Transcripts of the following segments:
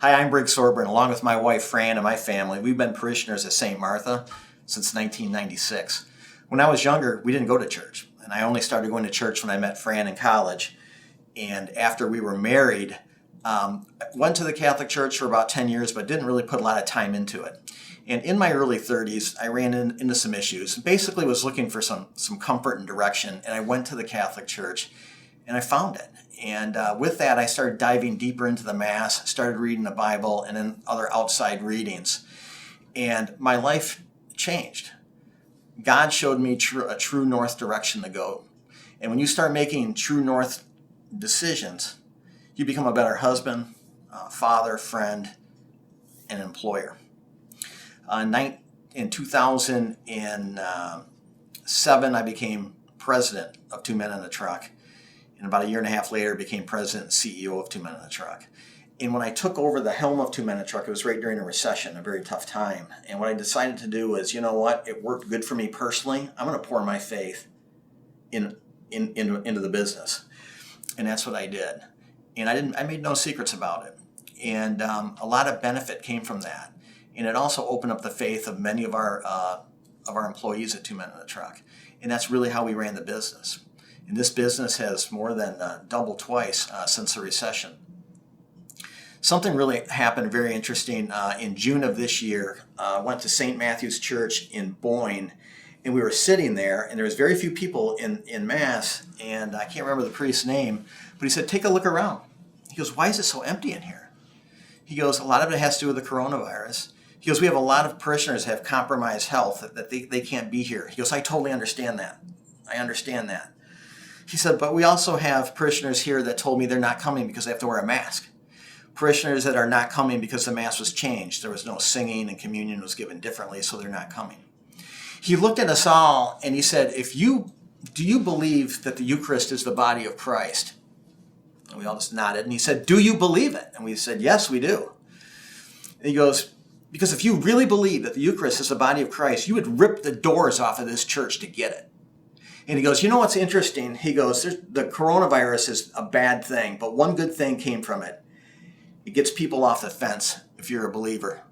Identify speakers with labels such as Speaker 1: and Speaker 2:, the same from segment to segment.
Speaker 1: Hi, I'm Brig Sorber, and along with my wife Fran and my family, we've been parishioners at St. Martha since 1996. When I was younger, we didn't go to church, and I only started going to church when I met Fran in college. And after we were married, went to the Catholic Church for about 10 years, but didn't really put a lot of time into it. And in my early 30s, I ran into some issues. Basically was looking for some comfort and direction, and I went to the Catholic Church, and I found it. And with that, I started diving deeper into the Mass, started reading the Bible, and then other outside readings. And my life changed. God showed me a true north direction to go. And when you start making true north decisions, you become a better husband, father, friend, and employer. In 2007, I became president of Two Men in a Truck. And about a year and a half later, became president and CEO of Two Men in a Truck. And when I took over the helm of Two Men in a Truck, it was right during a recession, a very tough time. And what I decided to do was, you know what? It worked good for me personally. I'm going to pour my faith into the business. And that's what I did. And I made no secrets about it. And a lot of benefit came from that. And it also opened up the faith of many of our employees at Two Men in a Truck. And that's really how we ran the business. And this business has more than doubled twice since the recession. Something really happened very interesting in June of this year. I went to St. Matthew's Church in Boyne, and we were sitting there, and there was very few people in Mass, and I can't remember the priest's name, but he said, "Take a look around." He goes, "Why is it so empty in here?" He goes, "A lot of it has to do with the coronavirus." He goes, "We have a lot of parishioners that have compromised health that they can't be here." He goes, "I totally understand that. I understand that." He said, "But we also have parishioners here that told me they're not coming because they have to wear a mask. Parishioners that are not coming because the Mass was changed. There was no singing and communion was given differently, so they're not coming." He looked at us all and he said, do you believe that the Eucharist is the body of Christ?" And we all just nodded. And he said, "Do you believe it?" And we said, "Yes, we do." And he goes, "Because if you really believe that the Eucharist is the body of Christ, you would rip the doors off of this church to get it." And he goes, "You know what's interesting?" He goes, "The coronavirus is a bad thing, but one good thing came from it. It gets people off the fence if you're a believer."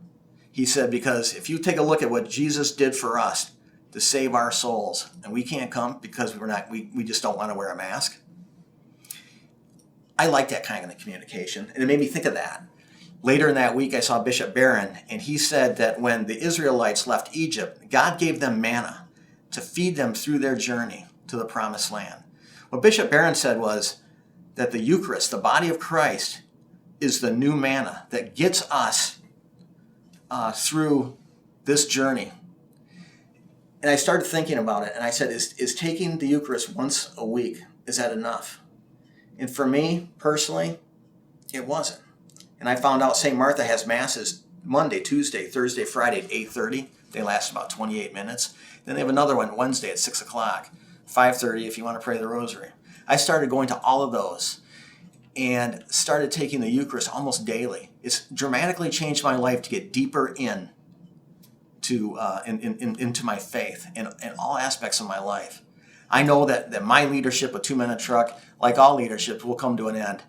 Speaker 1: He said, "Because if you take a look at what Jesus did for us to save our souls, and we can't come because we just don't want to wear a mask." I like that kind of communication, and it made me think of that. Later in that week, I saw Bishop Barron, and he said that when the Israelites left Egypt, God gave them manna to feed them through their journey to the Promised Land. What Bishop Barron said was that the Eucharist, the body of Christ, is the new manna that gets us through this journey. And I started thinking about it, and I said, is taking the Eucharist once a week, is that enough? And for me, personally, it wasn't. And I found out St. Martha has Masses Monday, Tuesday, Thursday, Friday at 8:30. They last about 28 minutes. Then they have another one Wednesday at 6 o'clock, 5:30 if you want to pray the rosary. I started going to all of those and started taking the Eucharist almost daily. It's dramatically changed my life to get deeper into my faith in all aspects of my life. I know that my leadership with Two Men in a Truck, like all leadership, will come to an end.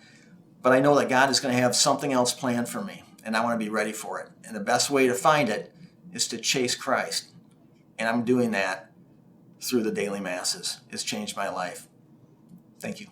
Speaker 1: But I know that God is going to have something else planned for me, and I want to be ready for it. And the best way to find it is to chase Christ. And I'm doing that through the daily Masses. It's changed my life. Thank you.